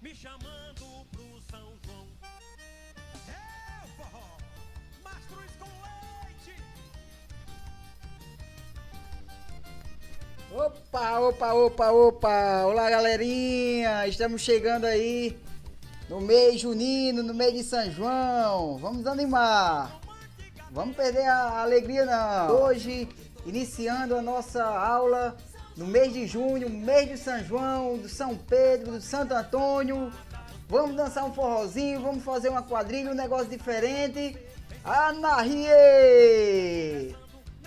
me chamando pro São João. É o forró, Mastruz com leite. Opa, opa, opa, opa! Olá, galerinha! Estamos chegando aí no mês junino, no mês de São João. Vamos animar! Vamos perder a alegria não! Hoje, iniciando a nossa aula no mês de junho, mês de São João, do São Pedro, do Santo Antônio. Vamos dançar um forrozinho, vamos fazer uma quadrilha, um negócio diferente. Anarrie!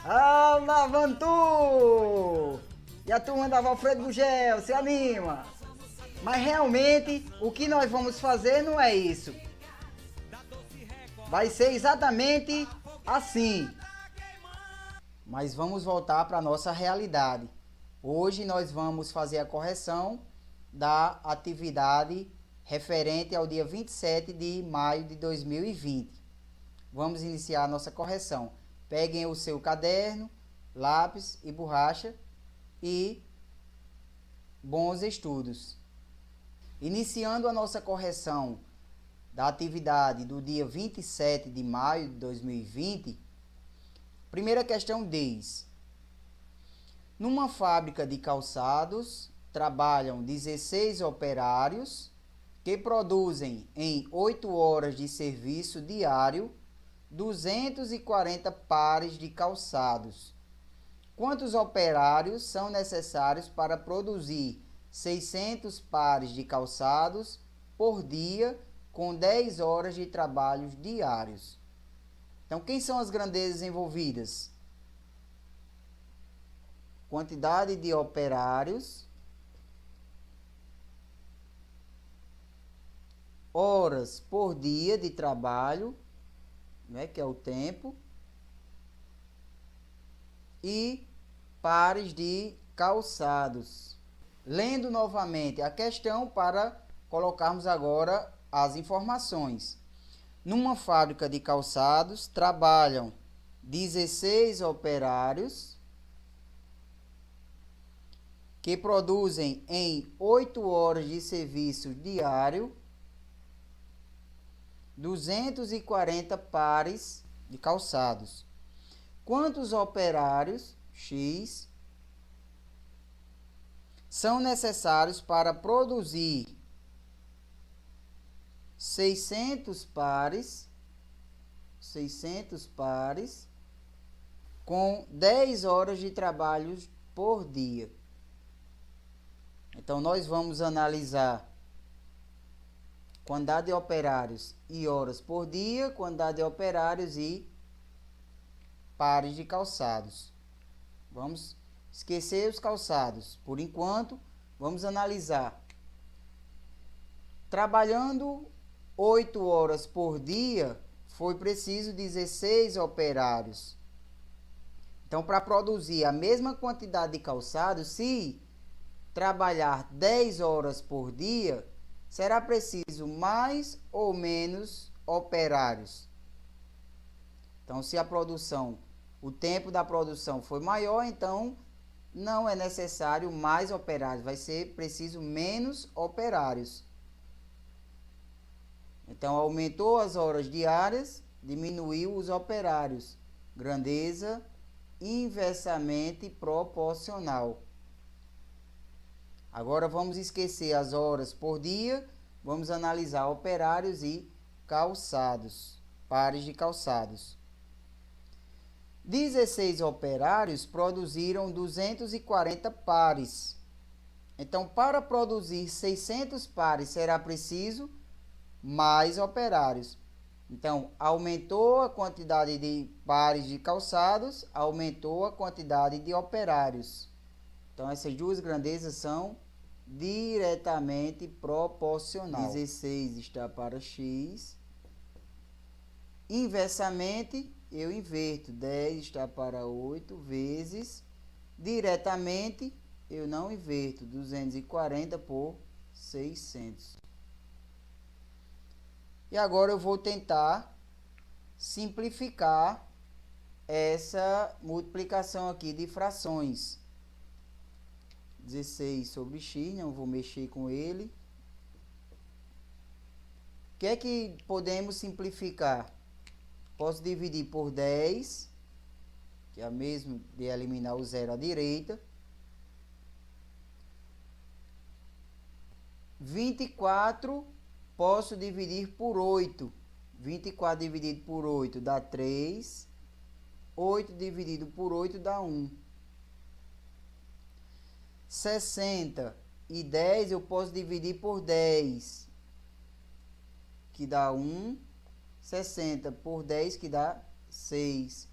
Alavantu! E a turma da Valfredo Gugel, se anima! Mas realmente o que nós vamos fazer não é isso. Vai ser exatamente assim. Mas vamos voltar para a nossa realidade. Hoje nós vamos fazer a correção da atividade referente ao dia 27 de maio de 2020. Vamos iniciar a nossa correção. Peguem o seu caderno, lápis e borracha e bons estudos. Iniciando a nossa correção da atividade do dia 27 de maio de 2020, primeira questão diz: numa fábrica de calçados trabalham 16 operários que produzem em 8 horas de serviço diário 240 pares de calçados. Quantos operários são necessários para produzir 600 pares de calçados por dia com 10 horas de trabalhos diários? Então, quem são as grandezas envolvidas? Quantidade de operários, horas por dia de trabalho, né, que é o tempo, e pares de calçados. Lendo novamente a questão para colocarmos agora as informações. Numa fábrica de calçados trabalham 16 operários que produzem em 8 horas de serviço diário 240 pares de calçados. Quantos operários, X, são necessários para produzir 600 pares com 10 horas de trabalho por dia? Então, nós vamos analisar quantidade de operários e horas por dia, quantidade de operários e pares de calçados. Vamos esquecer os calçados. Por enquanto, vamos analisar. Trabalhando 8 horas por dia, foi preciso 16 operários. Então, para produzir a mesma quantidade de calçados, se trabalhar 10 horas por dia, será preciso mais ou menos operários. Então, se a produção, o tempo da produção foi maior, então não é necessário mais operários, vai ser preciso menos operários. Então, aumentou as horas diárias, diminuiu os operários. Grandeza inversamente proporcional. Agora vamos esquecer as horas por dia, vamos analisar operários e calçados, pares de calçados. 16 operários produziram 240 pares. Então, para produzir 600 pares, será preciso mais operários. Então, aumentou a quantidade de pares de calçados, aumentou a quantidade de operários. Então, essas duas grandezas são diretamente proporcional. 16 está para x. Inversamente, eu inverto. 10 está para 8 vezes. Diretamente, eu não inverto. 240 por 600. E agora eu vou tentar simplificar essa multiplicação aqui de frações. 16 sobre x, não vou mexer com ele. que é que podemos simplificar? Posso dividir por 10, que é o mesmo de eliminar o zero à direita. 24 posso dividir por 8. 24 dividido por 8 dá 3. 8 dividido por 8 dá 1. 60 e 10 eu posso dividir por 10, que dá 1. 60 por 10, que dá 6.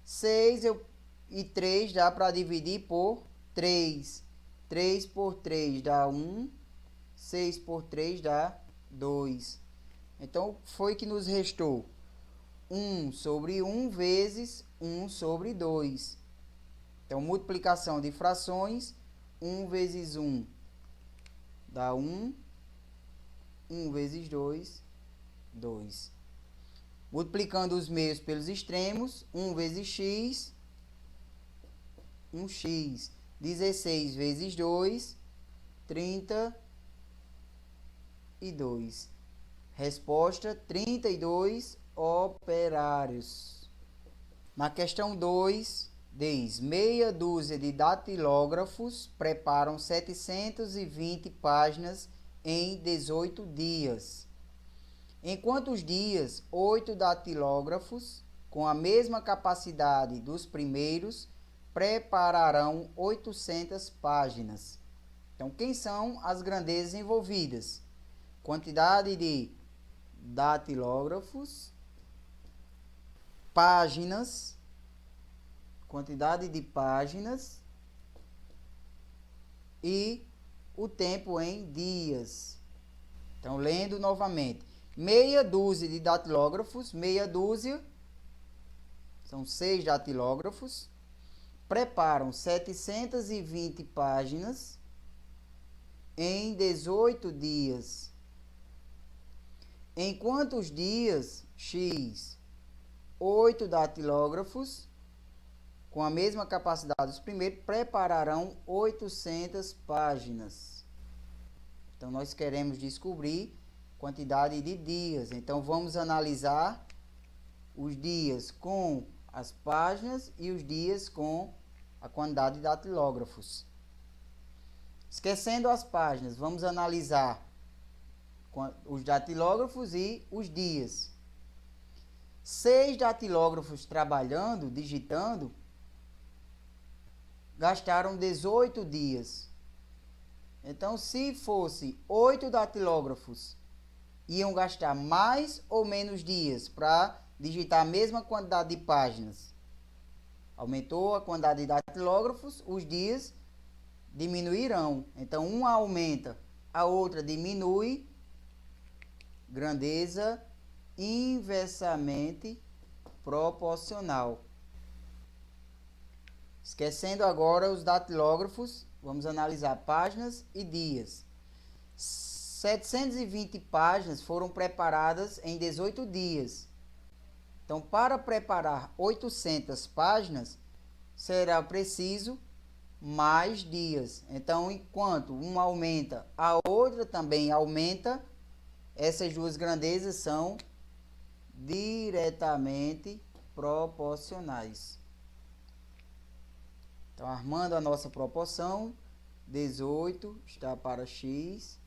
6 e 3 dá para dividir por 3. 3 por 3 dá 1. 6 por 3 dá 2. Então, foi que nos restou 1 sobre 1 vezes 1 sobre 2. Então, multiplicação de frações, 1 vezes 1 dá 1. 1 vezes 2, 2. Multiplicando os meios pelos extremos, 1 vezes x, 1x. 16 vezes 2, 32. Resposta, 32 operários. Na questão 2, diz: meia dúzia de datilógrafos preparam 720 páginas em 18 dias. Em quantos dias 8 datilógrafos, com a mesma capacidade dos primeiros, prepararão 800 páginas? Então, quem são as grandezas envolvidas? Quantidade de datilógrafos, páginas, quantidade de páginas e o tempo em dias. Então, lendo novamente. Meia dúzia de datilógrafos, meia dúzia, são 6 datilógrafos, preparam 720 páginas em 18 dias. Em quantos dias? X. 8 datilógrafos, com a mesma capacidade dos primeiros, prepararão 800 páginas. Então, nós queremos descobrir quantidade de dias. Então, vamos analisar os dias com as páginas e os dias com a quantidade de datilógrafos. Esquecendo as páginas, vamos analisar os datilógrafos e os dias. 6 datilógrafos trabalhando, digitando, gastaram 18 dias. Então, se fosse 8 datilógrafos, iam gastar mais ou menos dias para digitar a mesma quantidade de páginas? Aumentou a quantidade de datilógrafos, os dias diminuirão. Então, uma aumenta, a outra diminui. Grandeza inversamente proporcional. Esquecendo agora os datilógrafos, vamos analisar páginas e dias. 720 páginas foram preparadas em 18 dias. Então, para preparar 800 páginas, será preciso mais dias. Então, enquanto uma aumenta, a outra também aumenta. Essas duas grandezas são diretamente proporcionais. Então, armando a nossa proporção, 18 está para x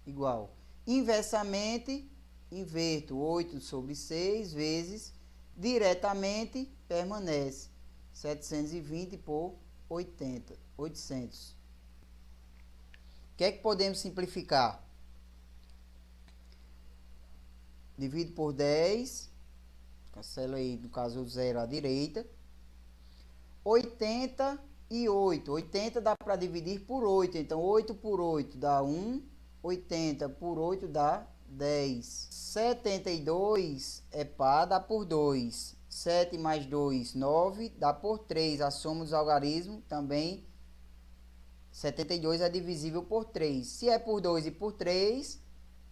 igual. Inversamente, inverto 8 sobre 6 vezes, diretamente permanece 720 por 800. O que é que podemos simplificar? Divido por 10, cancelo aí, no caso, o zero à direita. 88, 80 dá para dividir por 8, então 8 por 8 dá 1, 80 por 8 dá 10. 72 é par, dá por 2. 7 mais 2, 9, dá por 3. A soma dos algarismos também, 72 é divisível por 3. Se é por 2 e por 3,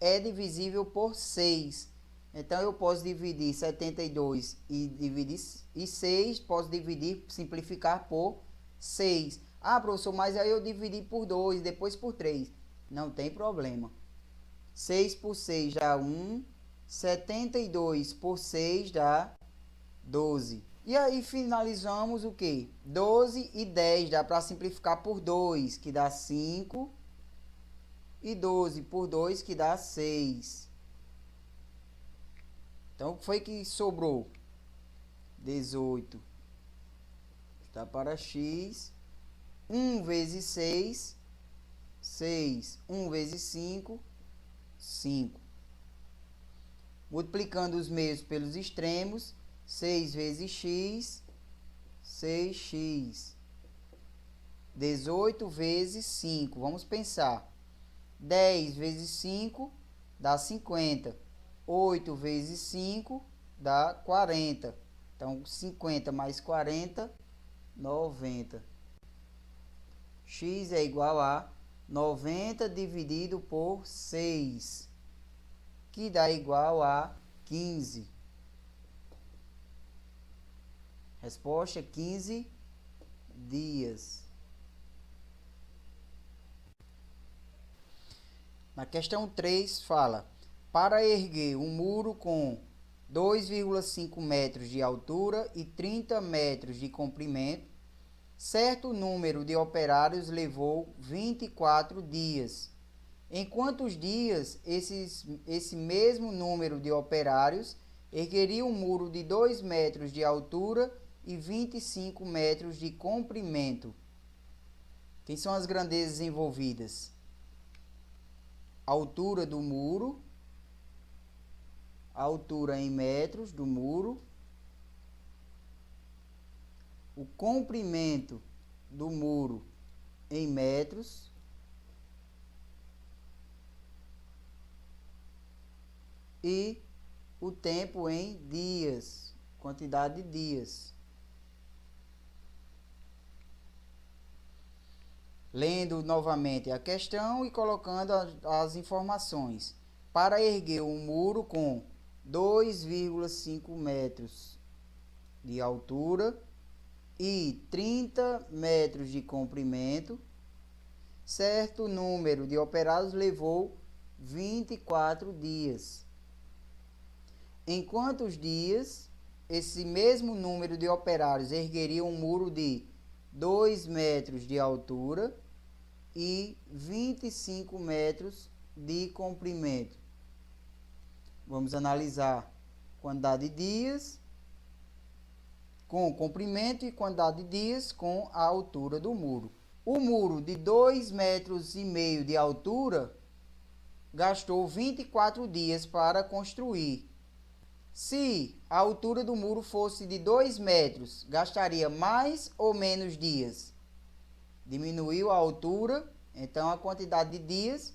é divisível por 6. Então, eu posso dividir 72 e 6, posso dividir, simplificar por 6. Ah, professor, mas aí eu dividi por 2, depois por 3. Não tem problema. 6 por 6 dá 1. 72 por 6 dá 12. E aí finalizamos o quê? 12 e 10 dá para simplificar por 2, que dá 5. E 12 por 2, que dá 6. Então, o que foi que sobrou? 18 está para x. 1 vezes 6, 6. 1 vezes 5, 5. Multiplicando os meios pelos extremos, 6 vezes x, 6x. 18 vezes 5. Vamos pensar. 10 vezes 5 dá 50. 8 vezes 5 dá 40. Então, 50 mais 40, 90. X é igual a 90 dividido por 6, que dá igual a 15. Resposta: 15 dias. Na questão 3 fala: para erguer um muro com 2,5 metros de altura e 30 metros de comprimento, certo número de operários levou 24 dias. Em quantos dias esse mesmo número de operários ergueria um muro de 2 metros de altura e 25 metros de comprimento? Quem são as grandezas envolvidas? A altura do muro, a altura em metros do muro, o comprimento do muro em metros e o tempo em dias, quantidade de dias. Lendo novamente a questão e colocando as informações. Para erguer um muro com 2,5 metros de altura e 30 metros de comprimento, certo número de operários levou 24 dias. Em quantos dias esse mesmo número de operários ergueria um muro de 2 metros de altura e 25 metros de comprimento? Vamos analisar quantidade de dias com comprimento e quantidade de dias com a altura do muro. O muro de 2,5 metros de altura gastou 24 dias para construir. Se a altura do muro fosse de 2 metros, gastaria mais ou menos dias? Diminuiu a altura, então a quantidade de dias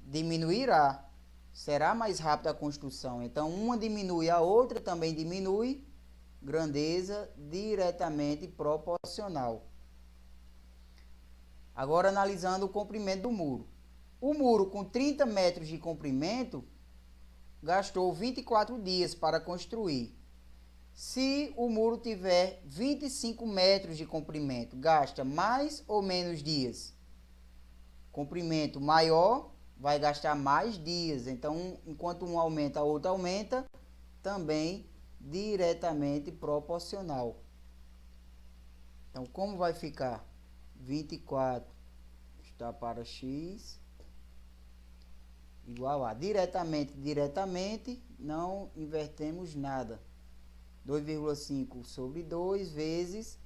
diminuirá. Será mais rápida a construção. Então, uma diminui, a outra também diminui. Grandeza diretamente proporcional. Agora, analisando o comprimento do muro. O muro com 30 metros de comprimento gastou 24 dias para construir. Se o muro tiver 25 metros de comprimento, gasta mais ou menos dias? Comprimento maior vai gastar mais dias. Então, enquanto um aumenta, a outra aumenta, também diretamente proporcional. Então, como vai ficar? 24 está para x igual a diretamente, não invertemos nada. 2,5 sobre 2 vezes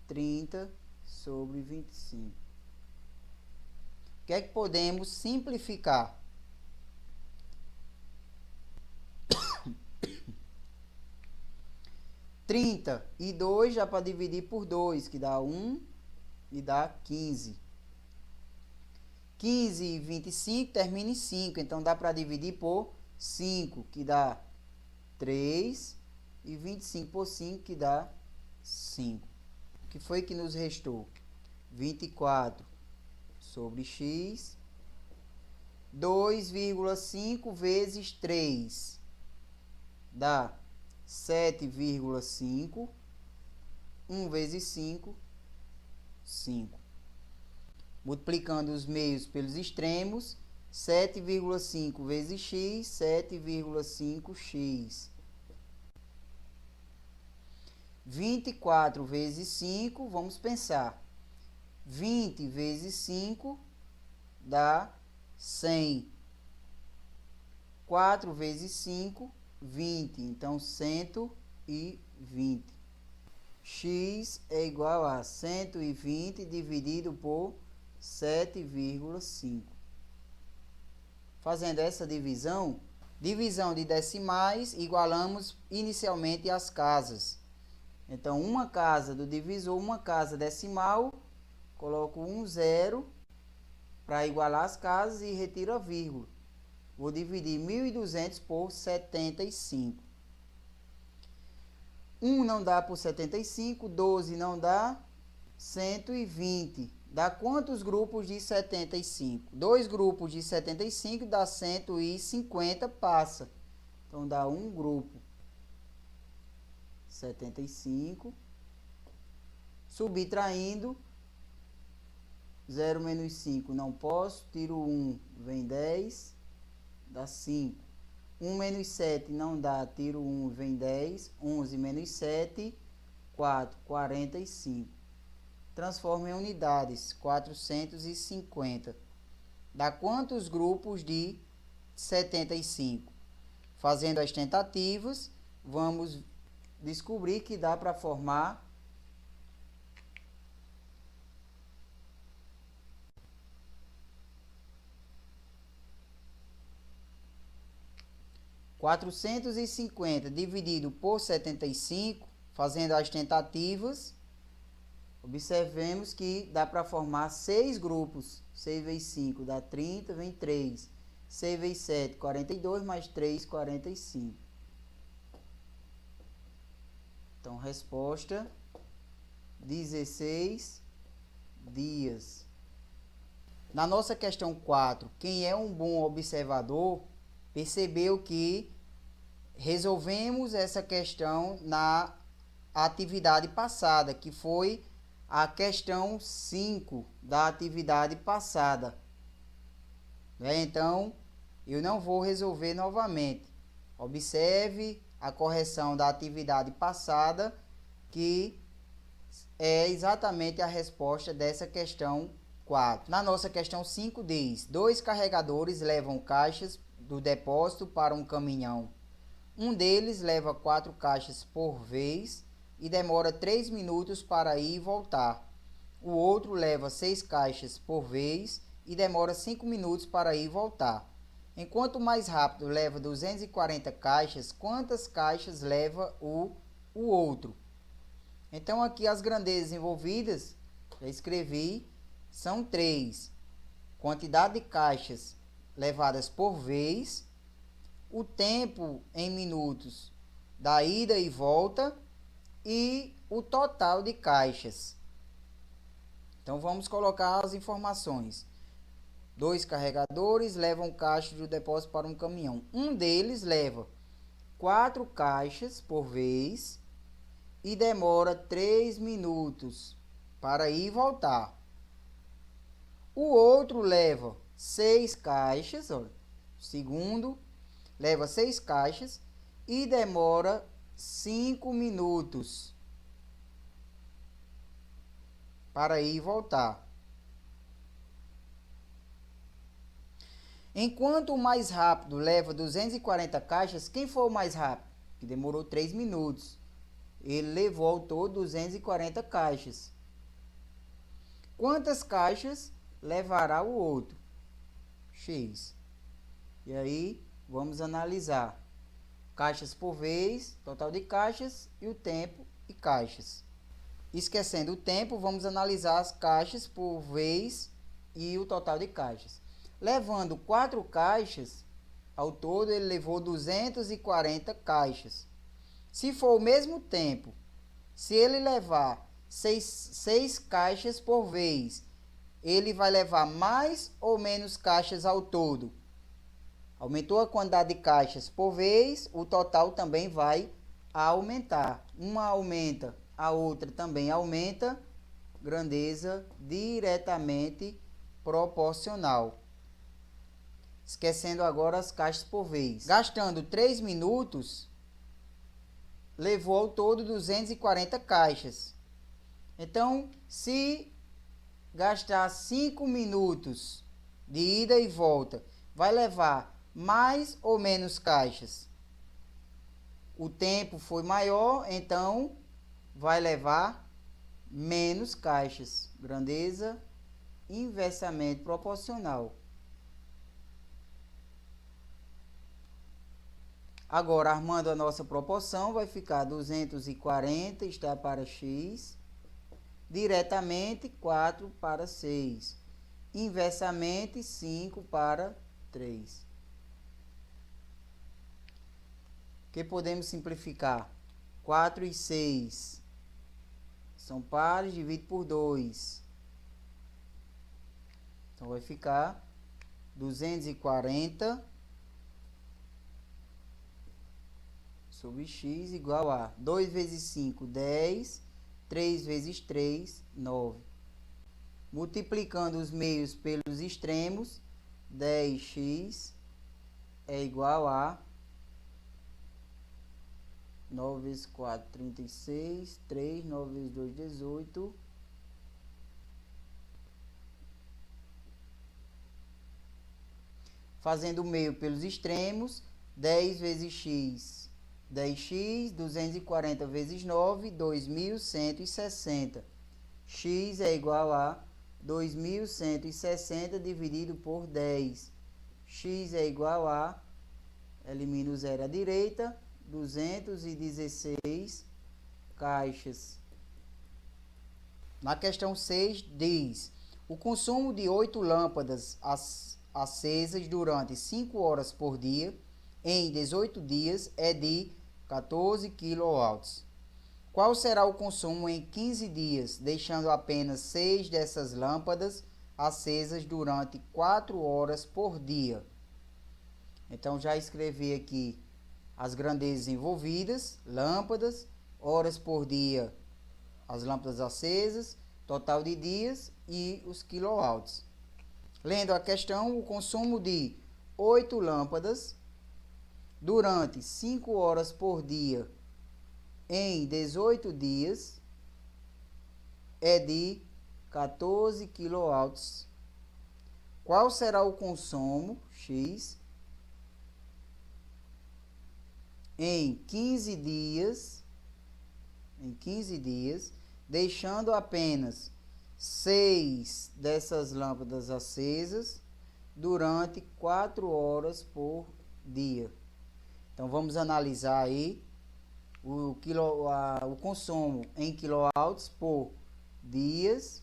30 sobre 25. O que é que podemos simplificar? Trinta e 2 já para dividir por 2, que dá 1 e dá 15. 15 e 25 termina em 5, então dá para dividir por 5, que dá 3, e 25 por 5, que dá 5. O que foi que nos restou? 24 sobre x, 2,5 vezes 3 dá 7,5, 1 vezes 5, 5. Multiplicando os meios pelos extremos, 7,5 vezes x, 7,5x. 24 vezes 5, vamos pensar. 20 vezes 5 dá 100. 4 vezes 5, 20. Então, 120. X é igual a 120 dividido por 7,5. Fazendo essa divisão de decimais, igualamos inicialmente as casas. Então, uma casa do divisor, uma casa decimal, coloco um zero para igualar as casas e retiro a vírgula. Vou dividir 1.200 por 75. 1 não dá por 75, 12 não dá, 120. Dá quantos grupos de 75? 2 grupos de 75 dá 150, passa. Então, dá um grupo. 75. Subtraindo. 0 menos 5 não posso. Tiro 1, vem 10. Dá 5. 1 menos 7 não dá. Tiro 1, vem 10. 11 menos 7, 4. 45. Transforma em unidades. 450. Dá quantos grupos de 75? Fazendo as tentativas, vamos descobrir que dá para formar 450 dividido por 75, fazendo as tentativas, observemos que dá para formar 6 grupos. 6 vezes 5 dá 30, vem 3. 6 vezes 7, 42, mais 3, 45. Então, resposta, 16 dias. Na nossa questão 4, quem é um bom observador, percebeu que resolvemos essa questão na atividade passada, que foi a questão 5 da atividade passada. Então, eu não vou resolver novamente. Observe a correção da atividade passada, que é exatamente a resposta dessa questão 4. Na nossa questão 5 diz: 2 carregadores levam caixas do depósito para um caminhão. Um deles leva 4 caixas por vez e demora 3 minutos para ir e voltar. O outro leva 6 caixas por vez e demora 5 minutos para ir e voltar. Enquanto mais rápido leva 240 caixas, quantas caixas leva o outro? Então, aqui as grandezas envolvidas, já escrevi, são 3. Quantidade de caixas levadas por vez, o tempo em minutos da ida e volta e o total de caixas. Então, vamos colocar as informações. 2 carregadores levam caixas do depósito para um caminhão. Um deles leva 4 caixas por vez e demora 3 minutos para ir e voltar. O outro leva 6 caixas, olha, o segundo leva 6 caixas e demora 5 minutos para ir e voltar. Enquanto o mais rápido leva 240 caixas, quem foi o mais rápido? Que demorou 3 minutos. Ele levou ao todo 240 caixas. Quantas caixas levará o outro? X. E aí, vamos analisar. Caixas por vez, total de caixas e o tempo e caixas. Esquecendo o tempo, vamos analisar as caixas por vez e o total de caixas. Levando 4 caixas, ao todo ele levou 240 caixas. Se for o mesmo tempo, se ele levar 6 caixas por vez, ele vai levar mais ou menos caixas ao todo? Aumentou a quantidade de caixas por vez, o total também vai aumentar. Uma aumenta, a outra também aumenta, grandeza diretamente proporcional. esquecendo agora as caixas por vez. Gastando 3 minutos, levou ao todo 240 caixas. Então, se gastar 5 minutos de ida e volta, vai levar mais ou menos caixas? O tempo foi maior, então vai levar menos caixas. Grandeza inversamente proporcional. Agora, armando a nossa proporção, vai ficar 240 está para x, diretamente 4 para 6, inversamente 5 para 3. Que podemos simplificar? 4 e 6 são pares, divide por 2. Então, vai ficar 240 sobre x igual a 2 vezes 5, 10, 3 vezes 3, 9. Multiplicando os meios pelos extremos, 10x é igual a 9 vezes 4, 36, 3, 9 vezes 2, 18. Fazendo o meio pelos extremos, 10 vezes x, 10x, 240 vezes 9, 2.160. X é igual a 2.160 dividido por 10. X é igual a, elimino o zero à direita, 216 caixas. Na questão 6 diz: o consumo de 8 lâmpadas acesas durante 5 horas por dia, em 18 dias, é de 14 kW. Qual será o consumo em 15 dias, deixando apenas 6 dessas lâmpadas acesas durante 4 horas por dia? Então, já escrevi aqui as grandezas envolvidas, lâmpadas, horas por dia, as lâmpadas acesas, total de dias e os quilowatts. Lendo a questão, o consumo de 8 lâmpadas durante 5 horas por dia em 18 dias é de 14 kW. Qual será o consumo, X, em 15 dias, deixando apenas 6 dessas lâmpadas acesas durante 4 horas por dia? Então, vamos analisar aí o consumo em quilowatts por dias,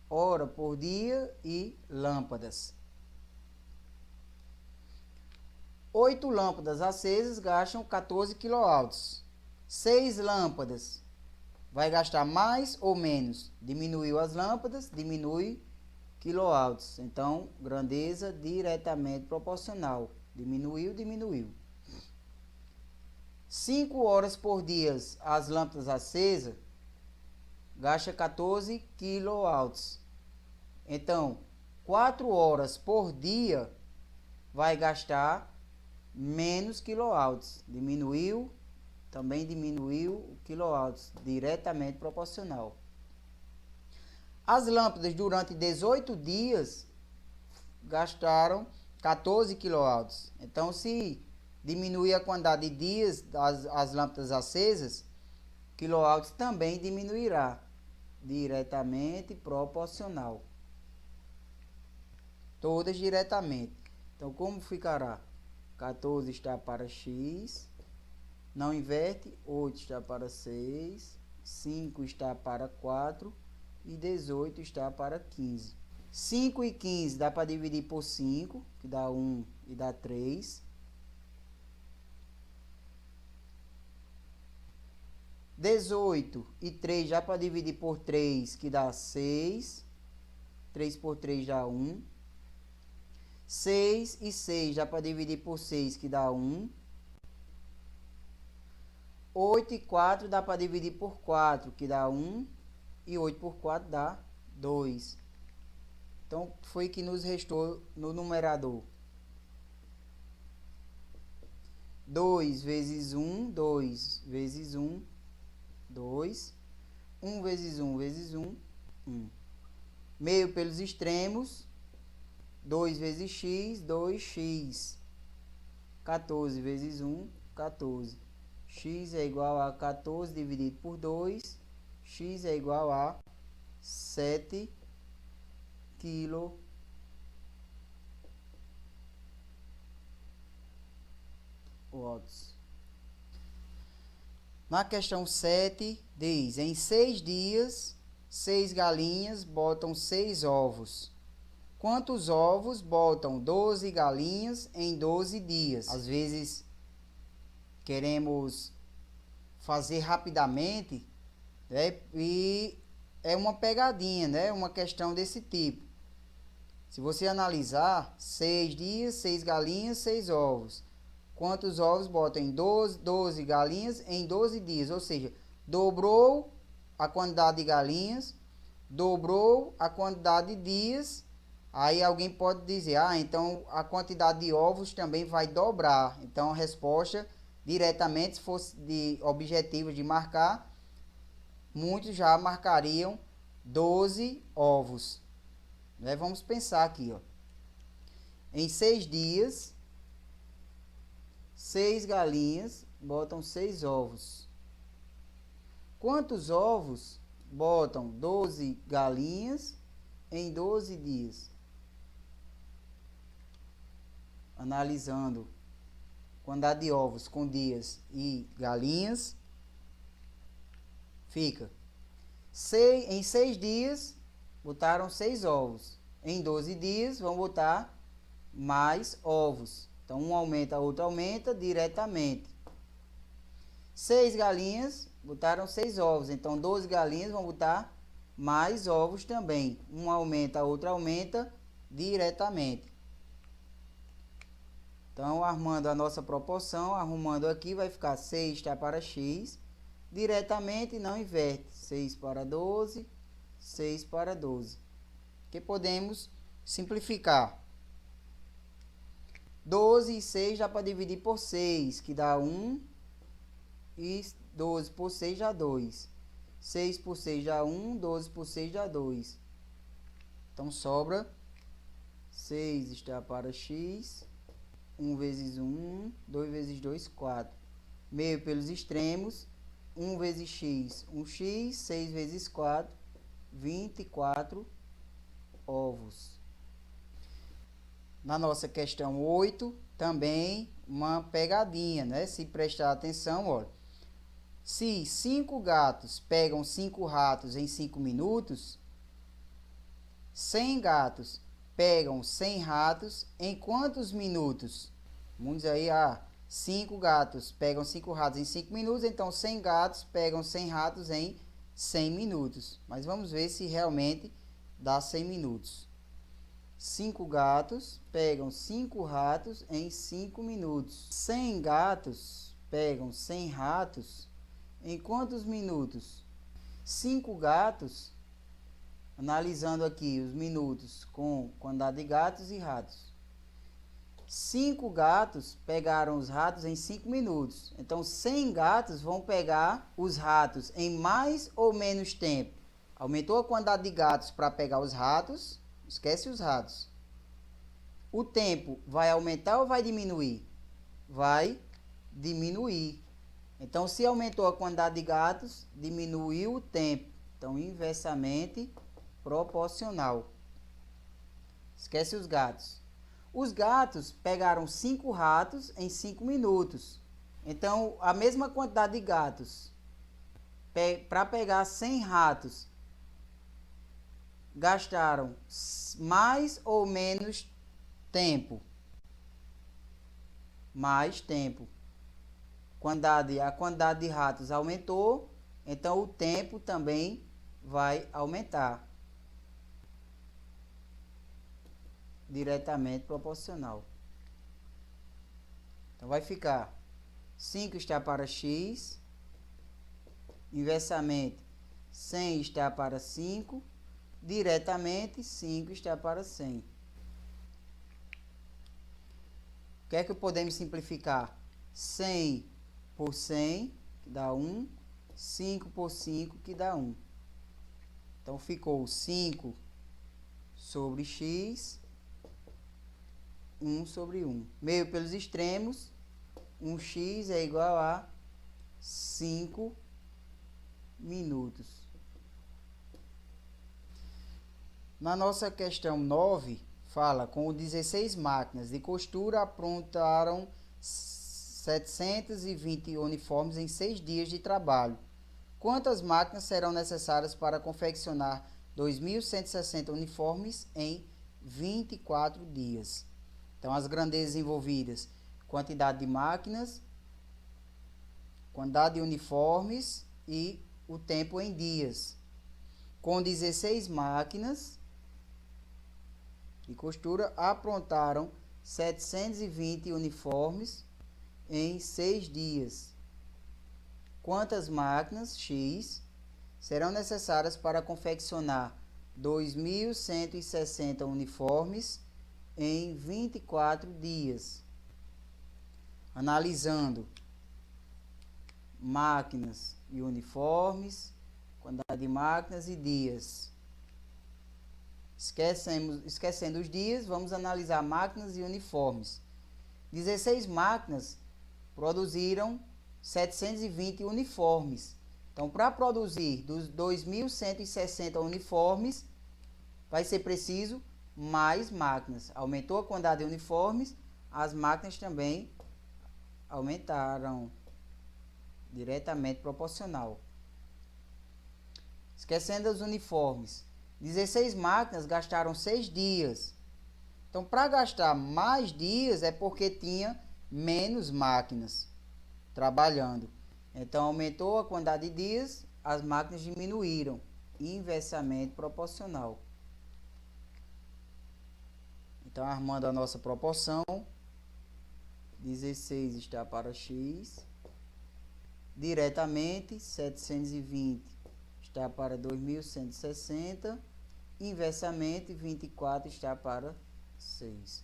hora por dia e lâmpadas. 8 lâmpadas acesas gastam 14 kW. 6 lâmpadas vai gastar mais ou menos? Diminuiu as lâmpadas, diminui quilowatts. Então, grandeza diretamente proporcional. Diminuiu, diminuiu. 5 horas por dia as lâmpadas acesas gasta 14 kW. Então, 4 horas por dia vai gastar menos quilowatts. Diminuiu, também diminuiu o quilowatts, diretamente proporcional. As lâmpadas durante 18 dias gastaram 14 kW. Então, se diminuir a quantidade de dias as lâmpadas acesas, quilowatts também diminuirá, diretamente proporcional. Todas diretamente. Então, como ficará? 14 está para x, não inverte, 8 está para 6, 5 está para 4 e 18 está para 15. 5 e 15 dá para dividir por 5, que dá 1 e dá 3. 18 e 3 já para dividir por 3, que dá 6. 3 por 3 dá 1. 6 e 6 já para dividir por 6, que dá 1. 8 e 4 dá para dividir por 4, que dá 1. E 8 por 4 dá 2. Então, foi que nos restou no numerador 2 vezes 1, 2 vezes 1, 2. 1 vezes 1 vezes 1, 1. Meio pelos extremos, 2 vezes x, 2x. 14 vezes 1, 14. X é igual a 14 dividido por 2. X é igual a 7 quilowatts. Na questão 7, diz: em 6 dias, 6 galinhas botam 6 ovos. Quantos ovos botam 12 galinhas em 12 dias? Às vezes, queremos fazer rapidamente, né? E é uma pegadinha, né? Uma questão desse tipo. Se você analisar, 6 dias, 6 galinhas, 6 ovos. Quantos ovos botam em 12 galinhas em 12 dias? Ou seja, dobrou a quantidade de galinhas, dobrou a quantidade de dias. Aí alguém pode dizer, então a quantidade de ovos também vai dobrar. Então a resposta, diretamente, se fosse de objetivo de marcar, muitos já marcariam 12 ovos. Né? Vamos pensar aqui, ó. Em 6 dias, 6 galinhas botam 6 ovos. Quantos ovos botam 12 galinhas em 12 dias? Analisando quantidade de ovos com dias e galinhas, fica em 6 dias botaram 6 ovos. Em 12 dias vão botar mais ovos. Então um aumenta, outro aumenta diretamente. 6 galinhas botaram 6 ovos. Então 12 galinhas vão botar mais ovos também. Um aumenta, outro aumenta diretamente. Então, arrumando a nossa proporção, arrumando aqui, vai ficar 6 está para x. Diretamente, não inverte. 6 para 12, 6 para 12. Que podemos simplificar. 12 e 6 dá para dividir por 6, que dá 1. E 12 por 6 dá 2. 6 por 6 dá 1, 12 por 6 dá 2. Então, sobra 6 está para x. 1 vezes 1, 2 vezes 2, 4. Meio pelos extremos, 1 vezes x, 1x, 6 vezes 4, 24 ovos. Na nossa questão 8, também uma pegadinha, né? Se prestar atenção, olha. Se 5 gatos pegam 5 ratos em 5 minutos, 100 gatos pegam 100 ratos em quantos minutos? Vamos dizer aí, 5 gatos pegam 5 ratos em 5 minutos, então 100 gatos pegam 100 ratos em 100 minutos. Mas vamos ver se realmente dá 100 minutos. 5 gatos pegam 5 ratos em 5 minutos. 100 gatos pegam 100 ratos em quantos minutos? 5 gatos, analisando aqui os minutos com quantidade de gatos e ratos. 5 gatos pegaram os ratos em 5 minutos. Então, 100 gatos vão pegar os ratos em mais ou menos tempo. Aumentou a quantidade de gatos para pegar os ratos, esquece os ratos. O tempo vai aumentar ou vai diminuir? Vai diminuir. Então, se aumentou a quantidade de gatos, diminuiu o tempo. Então, inversamente proporcional. Esquece os gatos. Os gatos pegaram 5 ratos em 5 minutos. Então, a mesma quantidade de gatos para pegar 100 ratos gastaram mais ou menos tempo? Mais tempo. A quantidade de ratos aumentou, então o tempo também vai aumentar. Diretamente proporcional. Então vai ficar 5 está para x, inversamente 100 está para 5, diretamente 5 está para 100. O que é que podemos simplificar? 100 por 100, que dá 1. 5 por 5, que dá 1. Então, ficou 5 sobre x, 1 sobre 1. Meio pelos extremos, 1x é igual a 5 minutos. Na nossa questão 9, fala, com 16 máquinas de costura aprontaram 720 uniformes em 6 dias de trabalho. Quantas máquinas serão necessárias para confeccionar 2.160 uniformes em 24 dias? Então, as grandezas envolvidas: quantidade de máquinas, quantidade de uniformes e o tempo em dias. Com 16 máquinas de costura, aprontaram 720 uniformes em 6 dias. Quantas máquinas, X, serão necessárias para confeccionar 2.160 uniformes em 24 dias? Analisando máquinas e uniformes, quantidade de máquinas e dias. Esquecendo os dias, vamos analisar máquinas e uniformes. 16 máquinas produziram 720 uniformes. Então, para produzir dos 2.160 uniformes, vai ser preciso mais máquinas. Aumentou a quantidade de uniformes, as máquinas também aumentaram, diretamente proporcional. Esquecendo os uniformes, 16 máquinas gastaram 6 dias. Então, para gastar mais dias é porque tinha menos máquinas trabalhando. Então, aumentou a quantidade de dias, as máquinas diminuíram, inversamente proporcional. Então, armando a nossa proporção, 16 está para x, diretamente 720 está para 2.160, inversamente 24 está para 6.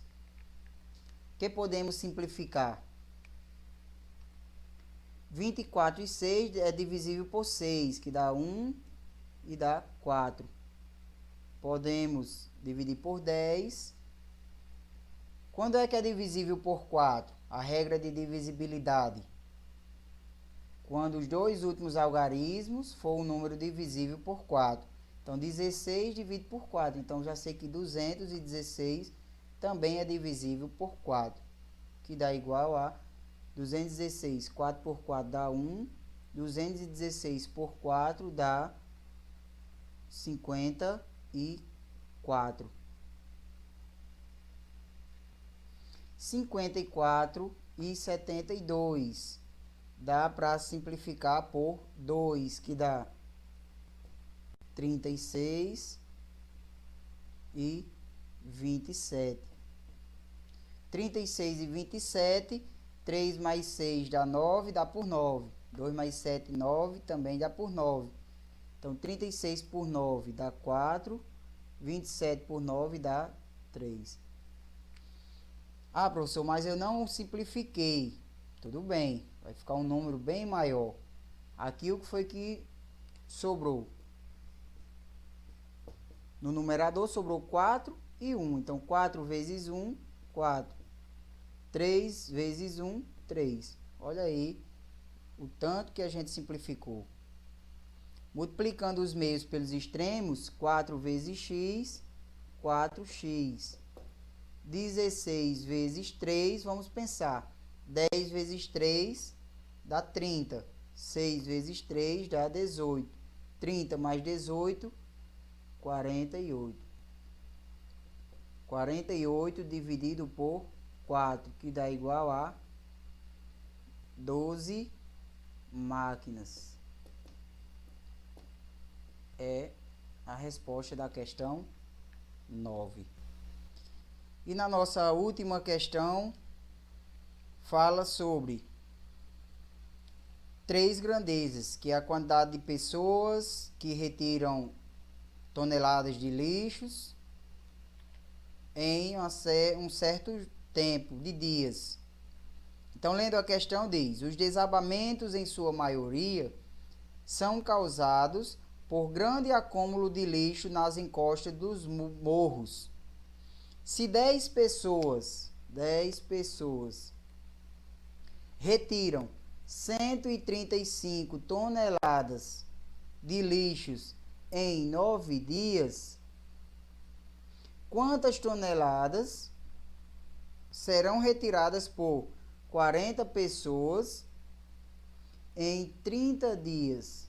O que podemos simplificar? 24 e 6 é divisível por 6, que dá 1 e dá 4. Podemos dividir por 10. Quando é que é divisível por 4? A regra de divisibilidade. Quando os dois últimos algarismos for um número divisível por 4. Então, 16 divide por 4. Então, já sei que 216 também é divisível por 4, que dá igual a 216, 4 por 4 dá 1, 216 por 4 dá 54. 54 e 72 dá para simplificar por 2, que dá 36 e 27. 36 e 27, 3 mais 6 dá 9, dá por 9. 2 mais 7, 9, também dá por 9. Então, 36 por 9 dá 4, 27 por 9 dá 3. Ah, professor, mas eu não simplifiquei. Tudo bem, vai ficar um número bem maior. Aqui o que foi que sobrou? No numerador sobrou 4 e 1. Então, 4 vezes 1, 4. 3 vezes 1, 3. Olha aí o tanto que a gente simplificou. Multiplicando os meios pelos extremos, 4 vezes x, 4x. 16 vezes 3, vamos pensar. 10 vezes 3 dá 30. 6 vezes 3 dá 18. 30 mais 18, 48. 48 dividido por 4, que dá igual a 12 máquinas. É a resposta da questão 9. E na nossa última questão, fala sobre 3 grandezas, que é a quantidade de pessoas que retiram toneladas de lixos em um certo tempo de dias. Então, lendo a questão, diz: os desabamentos, em sua maioria, são causados por grande acúmulo de lixo nas encostas dos morros. Se 10 pessoas retiram 135 toneladas de lixos em 9 dias, quantas toneladas serão retiradas por 40 pessoas em 30 dias?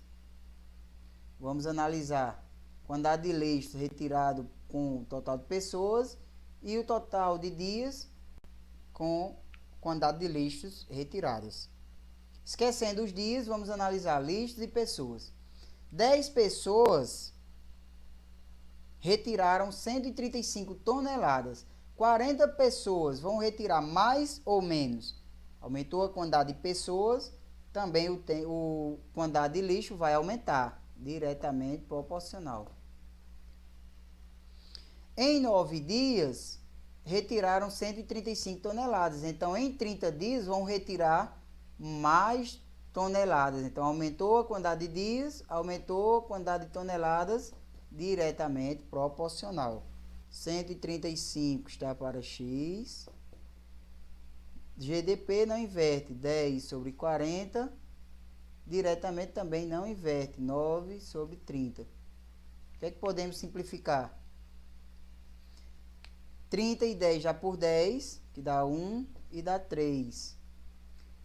Vamos analisar a quantidade de lixo retirado com o total de pessoas e o total de dias com a quantidade de lixos retirados. Esquecendo os dias, vamos analisar lixos e pessoas. 10 pessoas retiraram 135 toneladas. 40 pessoas vão retirar mais ou menos? Aumentou a quantidade de pessoas, também a quantidade de lixo vai aumentar, diretamente proporcional. Em 9 dias, retiraram 135 toneladas. Então, em 30 dias, vão retirar mais toneladas. Então, aumentou a quantidade de dias, aumentou a quantidade de toneladas, diretamente proporcional. 135 está para X. GDP não inverte. 10 sobre 40. Diretamente também não inverte. 9 sobre 30. O que é que podemos simplificar? 30 e 10 já por 10, que dá 1 e dá 3.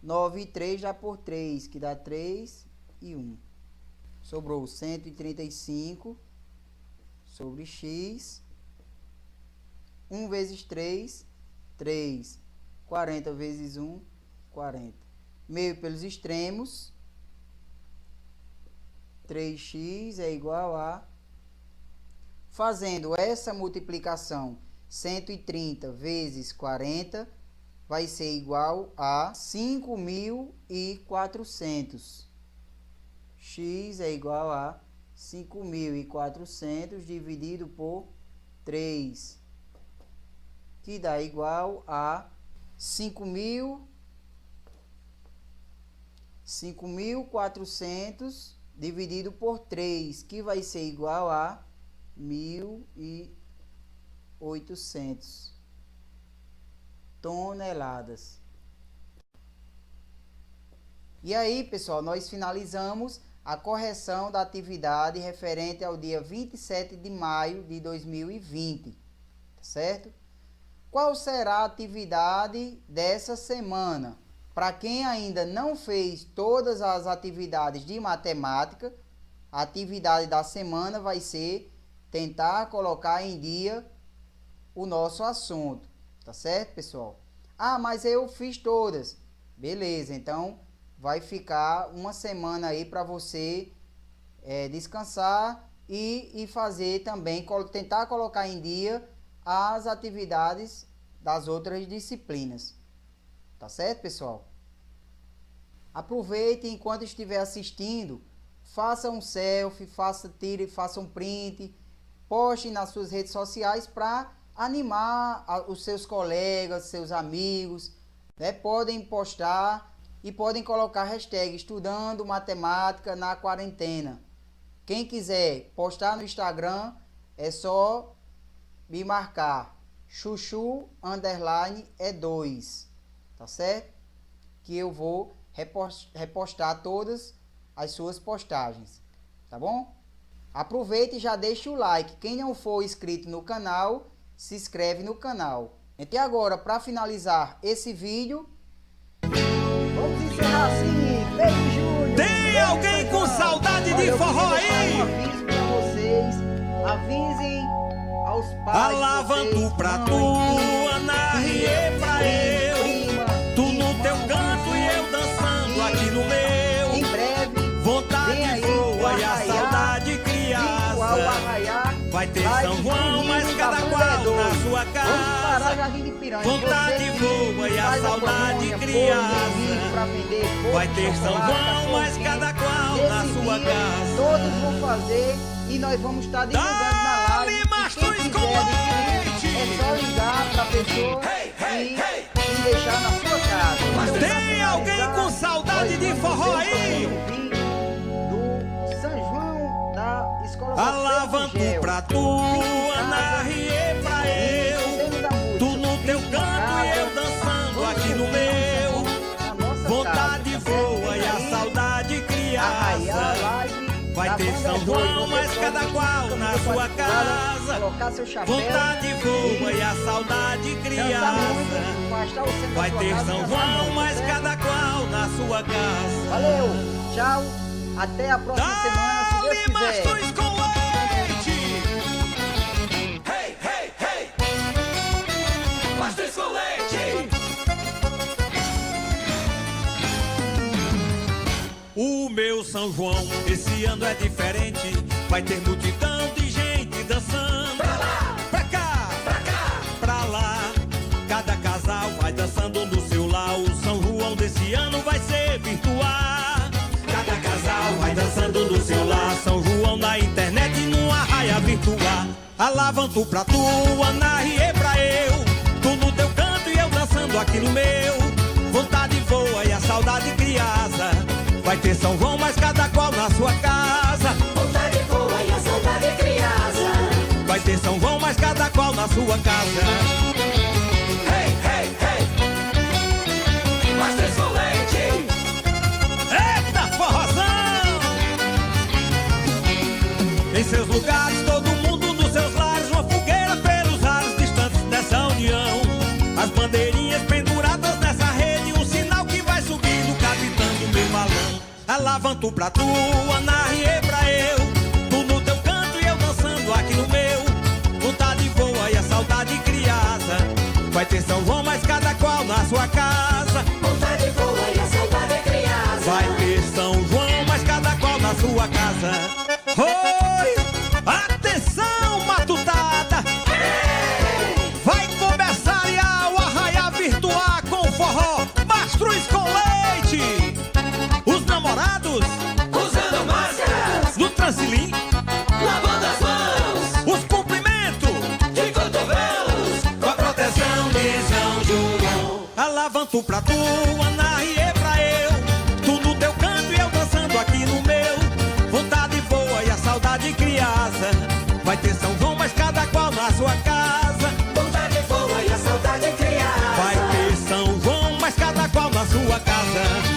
9 e 3 já por 3, que dá 3 e 1. Sobrou 135 sobre X. 1 vezes 3, 3. 40 vezes 1, 40. Meio pelos extremos. 3x é igual a... Fazendo essa multiplicação, 130 vezes 40 vai ser igual a 5.400. X é igual a 5.400 dividido por 3, que dá igual a 5.400 dividido por 3, que vai ser igual a 1.800 toneladas. E aí, pessoal, nós finalizamos a correção da atividade referente ao dia 27 de maio de 2020, certo? Qual será a atividade dessa semana? Para quem ainda não fez todas as atividades de matemática, a atividade da semana vai ser tentar colocar em dia o nosso assunto, tá certo, pessoal? Ah, mas eu fiz todas. Beleza, então vai ficar uma semana aí para você descansar e fazer também, tentar colocar em dia as atividades das outras disciplinas. Tá certo, pessoal? Aproveite enquanto estiver assistindo, faça um selfie, faça um print, poste nas suas redes sociais para animar os seus colegas, seus amigos, né? Podem postar e podem colocar hashtag estudando matemática na quarentena. Quem quiser postar no Instagram, é só me marcar chuchu_E2, tá certo? Que eu vou repostar todas as suas postagens, tá bom? Aproveite e já deixe o like. Quem não for inscrito no canal, se inscreve no canal. Então agora, para finalizar esse vídeo, vamos encerrar assim. Beijo, Júnior. Tem alguém com saudade de forró aí? Um aviso para vocês. Avisem aos pais. Alavando pra tua, narriê pra eu. Tu no teu canto e eu dançando aqui no meu. Em breve, vontade voa e a saudade criança. Vai ter São João, mas cada qual na sua casa. Vontade voa e a saudade criança. Vai ter São João, mas cada qual na sua casa. Todos vão fazer e nós vamos estar divulgando na live. Quem quiser adquirir, é só ligar para a pessoa e deixar na sua casa. forró aí. Do São João da Escola Alavanco pra tu, Ana Rie pra eu. Tu no teu canto e eu dançando aqui no meu. Vontade voa e a saudade criança. Vai ter São João, mas cada qual na sua casa. Vontade voa e a saudade criança. Vai ter São João, mas cada qual na sua casa. Valeu, tchau, até a próxima semana, se Deus quiser. Mastruz com leite. Hey, hey, hey. Mastruz com leite. O meu São João esse ano é diferente. Vai ter multidão de gente dançando. Pra lá, pra cá, pra lá. Cada casal vai dançando no seu lar. O São João desse ano vai ser virtual. Cada casal vai dançando no seu lar. São João na internet numa raia virtual. Alavanto pra tu, Ana Rie pra eu. Tu no teu canto e eu dançando aqui no meu. Vontade voa e a saudade criança. Vai ter São João, mas cada qual na sua casa. Vontade voa e a saudade criança. Vai ter São João, mas cada qual na sua casa. Hey, hey, hey. Mastruz com leite. Eita, forrozão! Em seus lugares, todo mundo nos seus lares. Uma fogueira pelos ares distantes dessa união. As bandeirinhas penduradas nessa rede. Um sinal que vai subindo, capitando meu balão. Alavanto pra tu, Ana Rie pra eu. Tu no teu canto e eu dançando aqui no meu. Vontade voa e a saudade criança. Vai ter São João, mas cada qual na sua casa. Vontade voa e a saudade criança. Vai ter São João, mas cada qual na sua casa. Oi! Atenção, matutada! Vai começar o arraiá virtual com forró Mastruz com leite. Os namorados Usando máscaras, no transilim, lavando as mãos, os cumprimentos de cotovelos, com a proteção de São João. Alavanto pra tu, Ana Rie pra eu. Tu no teu canto e eu dançando aqui no meu. Vontade voa e a saudade criança. Vai ter São João, mas cada qual na sua casa. Vontade voa e a saudade criança. Vai ter São João, mas cada qual na sua casa.